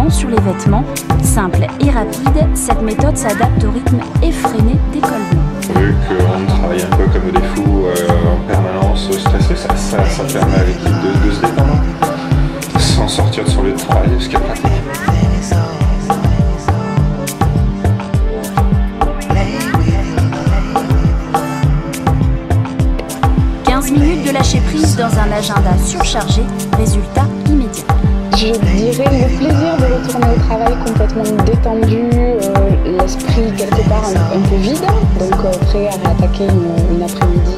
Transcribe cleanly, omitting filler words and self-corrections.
directement sur les vêtements. Simple et rapide, cette méthode s'adapte au rythme effréné des collements. Vu qu'on travaille un peu comme des fous en permanence stressés, ça permet à l'équipe de se détendre sans sortir de son lieu de travail, ce qui est pratique. Minutes de lâcher prise dans un agenda surchargé, résultat immédiat. Je dirais le plaisir de retourner au travail complètement détendu, l'esprit quelque part un peu vide, donc prêt à réattaquer une après-midi